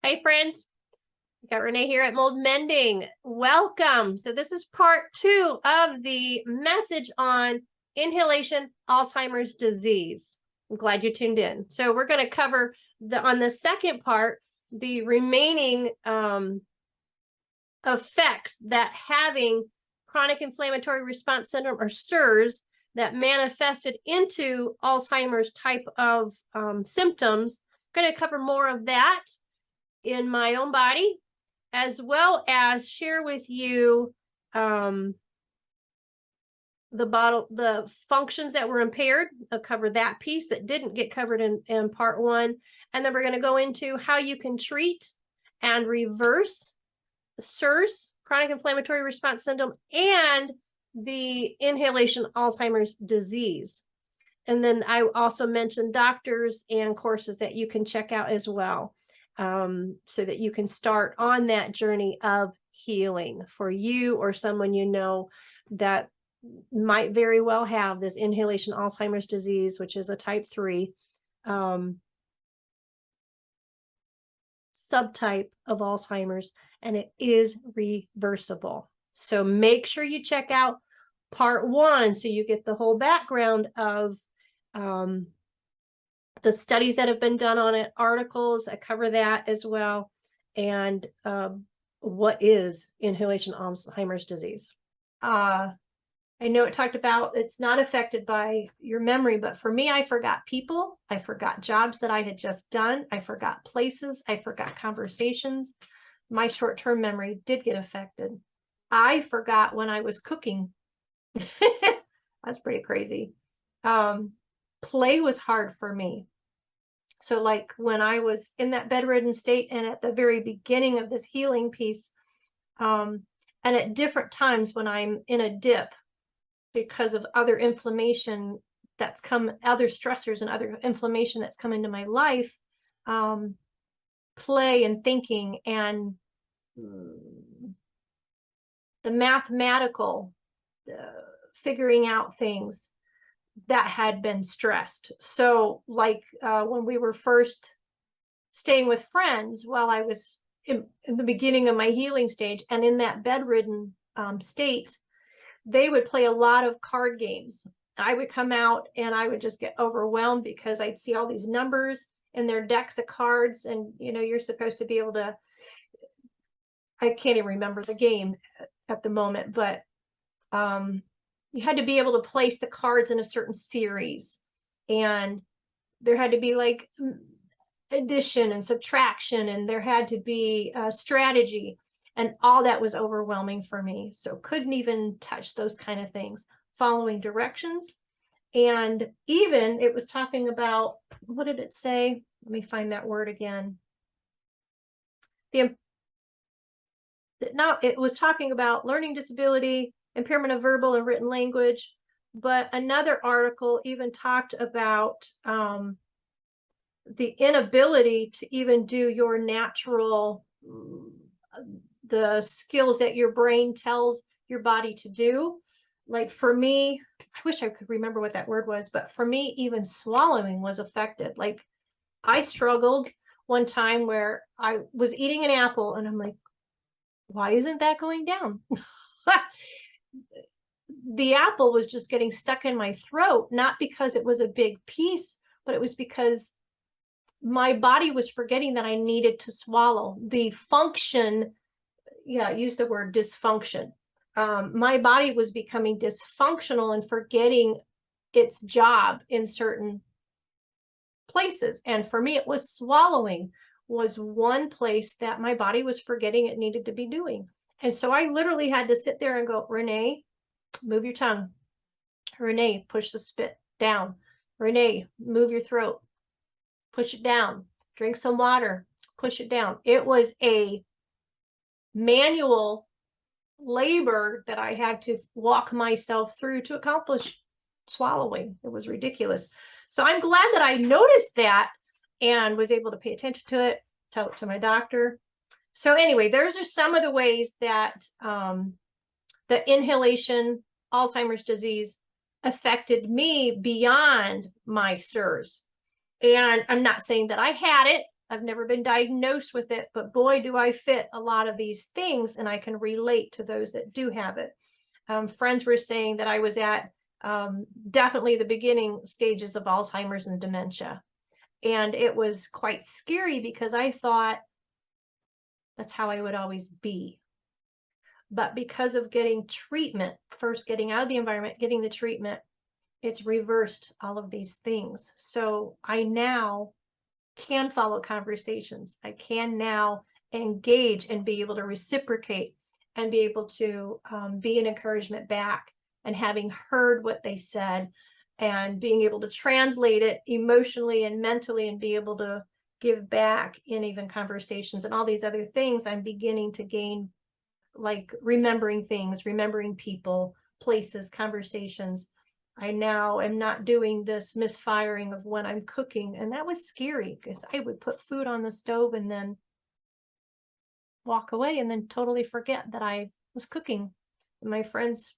Hey friends, we got Renee here at Mold Mending. Welcome. So this is part 2 of the message on inhalation Alzheimer's disease. I'm glad you tuned in. So we're going to cover on the second part, the remaining effects that having chronic inflammatory response syndrome, or CIRS, that manifested into Alzheimer's type of symptoms. I'm going to cover more of that in my own body, as well as share with you the functions that were impaired. I'll cover that piece that didn't get covered in part 1. And then we're going to go into how you can treat and reverse CIRS, chronic inflammatory response syndrome, and the inhalation Alzheimer's disease. And then I also mentioned doctors and courses that you can check out as well, so that you can start on that journey of healing for you or someone you know that might very well have this inhalation Alzheimer's disease, which is a type 3 subtype of Alzheimer's, and it is reversible. So make sure you check out part 1 so you get the whole background of the studies that have been done on it, articles, I cover that as well, and what is inhalation Alzheimer's disease. I know it talked about it's not affected by your memory, but for me, I forgot people. I forgot jobs that I had just done. I forgot places. I forgot conversations. My short-term memory did get affected. I forgot when I was cooking. That's pretty crazy. Play was hard for me. So like when I was in that bedridden state and at the very beginning of this healing piece, and at different times when I'm in a dip because of other inflammation that's come, other stressors and other inflammation that's come into my life, play and thinking and the mathematical figuring out things that had been stressed. So like when we were first staying with friends while I was in the beginning of my healing stage and in that bedridden state, they would play a lot of card games. I would come out and I would just get overwhelmed because I'd see all these numbers in their decks of cards, and you know, you're supposed to be able to, I can't even remember the game at the moment, but you had to be able to place the cards in a certain series, and there had to be like addition and subtraction, and there had to be a strategy, and all that was overwhelming for me. So couldn't even touch those kind of things, following directions. And even it was talking about, what did it say? Let me find that word again. It was talking about learning disability, impairment of verbal and written language, but another article even talked about the inability to even do your natural, the skills that your brain tells your body to do. Like for me, I wish I could remember what that word was, but for me, even swallowing was affected. Like I struggled one time where I was eating an apple and I'm like, why isn't that going down? The apple was just getting stuck in my throat, not because it was a big piece, but it was because my body was forgetting that I needed to swallow. The function, yeah, use the word dysfunction. My body was becoming dysfunctional and forgetting its job in certain places. And for me, it was swallowing was one place that my body was forgetting it needed to be doing. And so I literally had to sit there and go, Renee, move your tongue. Renee, push the spit down. Renee, move your throat. Push it down. Drink some water. Push it down. It was a manual labor that I had to walk myself through to accomplish swallowing. It was ridiculous. So I'm glad that I noticed that and was able to pay attention to it, tell it to my doctor. So anyway, those are some of the ways that the inhalation Alzheimer's disease affected me beyond my CIRS. And I'm not saying that I had it. I've never been diagnosed with it, but boy, do I fit a lot of these things, and I can relate to those that do have it. Friends were saying that I was at definitely the beginning stages of Alzheimer's and dementia. And it was quite scary because I thought that's how I would always be. But because of getting treatment, first getting out of the environment, getting the treatment, it's reversed all of these things. So I now can follow conversations. I can now engage and be able to reciprocate and be able to be an encouragement back, and having heard what they said and being able to translate it emotionally and mentally and be able to give back in even conversations and all these other things. I'm beginning to gain, like remembering things, remembering people, places, conversations. I now am not doing this misfiring of when I'm cooking. And that was scary because I would put food on the stove and then walk away and then totally forget that I was cooking. And my friends,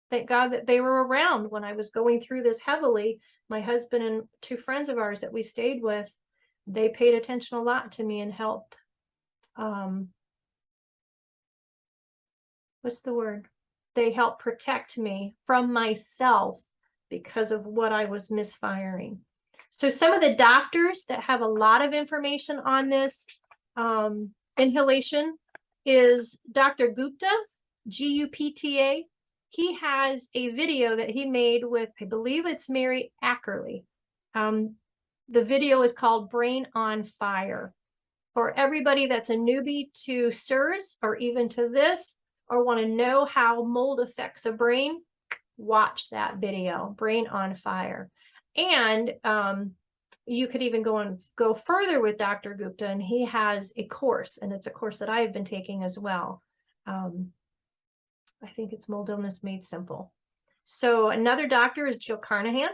thank God that they were around when I was going through this heavily. My husband and two friends of ours that we stayed with, they paid attention a lot to me and helped. What's the word? They helped protect me from myself because of what I was misfiring. So some of the doctors that have a lot of information on this inhalation is Dr. Gupta, Gupta. He has a video that he made with, I believe it's Mary Ackerley. The video is called Brain on Fire. For everybody that's a newbie to CIRS or even to this, or want to know how mold affects a brain, watch that video, Brain on Fire. And you could even go further with Dr. Gupta, and he has a course, and it's a course that I've been taking as well. I think it's Mold Illness Made Simple. So another doctor is Jill Carnahan,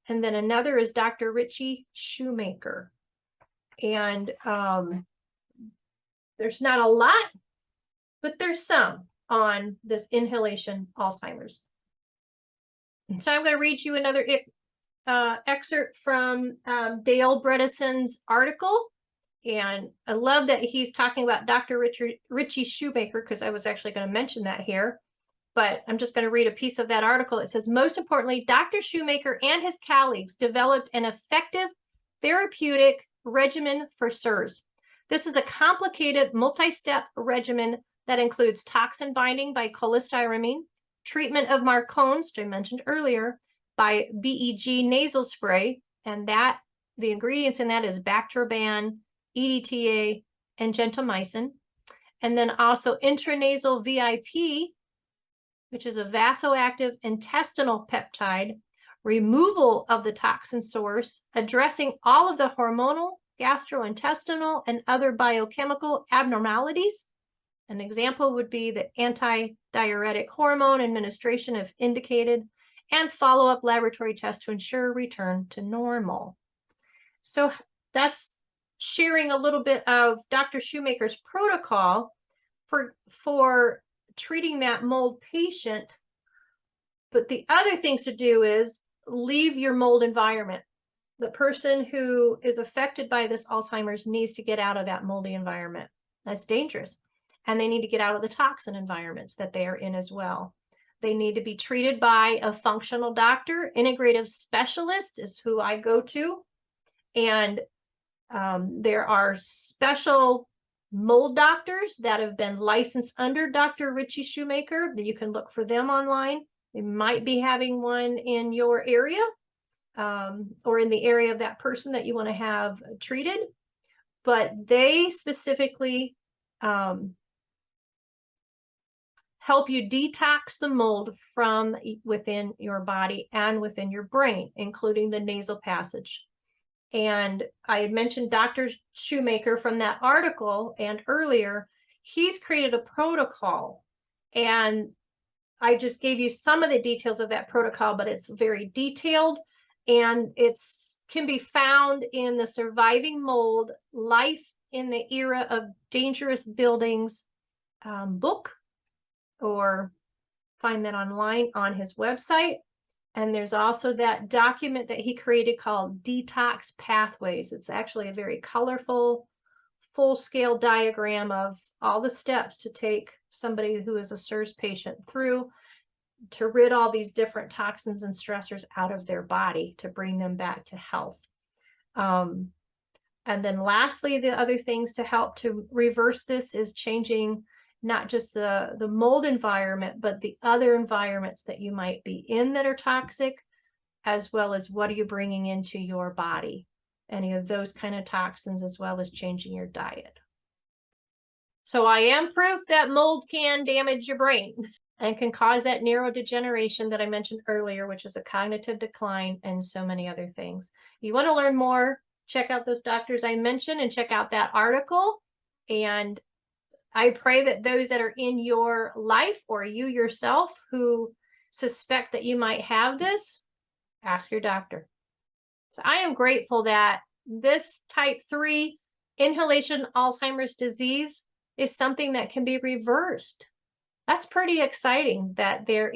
and then another is Dr. Richie Shoemaker. And there's not a lot, but there's some on this inhalation Alzheimer's. And so I'm going to read you another excerpt from Dale Bredesen's article. And I love that he's talking about Dr. Richie Shoemaker, because I was actually going to mention that here. But I'm just going to read a piece of that article. It says, most importantly, Dr. Shoemaker and his colleagues developed an effective therapeutic regimen for CIRS. This is a complicated multi-step regimen that includes toxin binding by cholestyramine, treatment of Marcone's, which I mentioned earlier, by BEG nasal spray, and that the ingredients in that is Bactroban, EDTA, and gentamicin. And then also intranasal VIP, which is a vasoactive intestinal peptide, removal of the toxin source, addressing all of the hormonal, gastrointestinal, and other biochemical abnormalities. An example would be the antidiuretic hormone administration if indicated, and follow-up laboratory tests to ensure return to normal. So that's sharing a little bit of Dr. Shoemaker's protocol for treating that mold patient. But the other things to do is leave your mold environment. The person who is affected by this Alzheimer's needs to get out of that moldy environment. That's dangerous. And they need to get out of the toxin environments that they are in as well. They need to be treated by a functional doctor. Integrative specialist is who I go to. And there are special mold doctors that have been licensed under Dr. Richie Shoemaker. You can look for them online. They might be having one in your area or in the area of that person that you want to have treated. But they specifically help you detox the mold from within your body and within your brain, including the nasal passage. And I had mentioned Dr. Shoemaker from that article, and earlier, he's created a protocol. And I just gave you some of the details of that protocol, but it's very detailed, and it's can be found in the Surviving Mold, Life in the Era of Dangerous Buildings book, or find that online on his website. And there's also that document that he created called Detox Pathways. It's actually a very colorful, full-scale diagram of all the steps to take somebody who is a CIRS patient through to rid all these different toxins and stressors out of their body to bring them back to health. And then lastly, the other things to help to reverse this is changing not just the mold environment, but the other environments that you might be in that are toxic, as well as what are you bringing into your body, any of those kind of toxins, as well as changing your diet. So I am proof that mold can damage your brain and can cause that neurodegeneration that I mentioned earlier, which is a cognitive decline and so many other things. You want to learn more, check out those doctors I mentioned and check out that article. And I pray that those that are in your life or you yourself who suspect that you might have this, ask your doctor. So I am grateful that this type 3 inhalation Alzheimer's disease is something that can be reversed. That's pretty exciting that there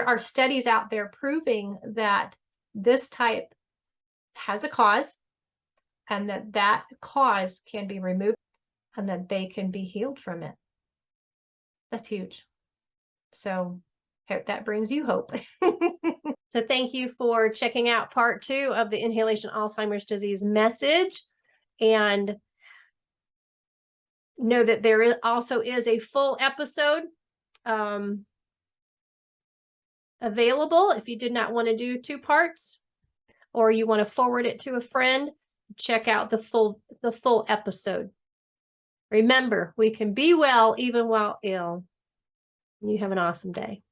are studies out there proving that this type has a cause and that cause can be removed and that they can be healed from it. That's huge. So hope that brings you hope. So thank you for checking out part 2 of the Inhalation Alzheimer's disease message. And know that there also is a full episode available if you did not want to do 2 parts, or you want to forward it to a friend. Check out the full episode. Remember, we can be well even while ill. You have an awesome day.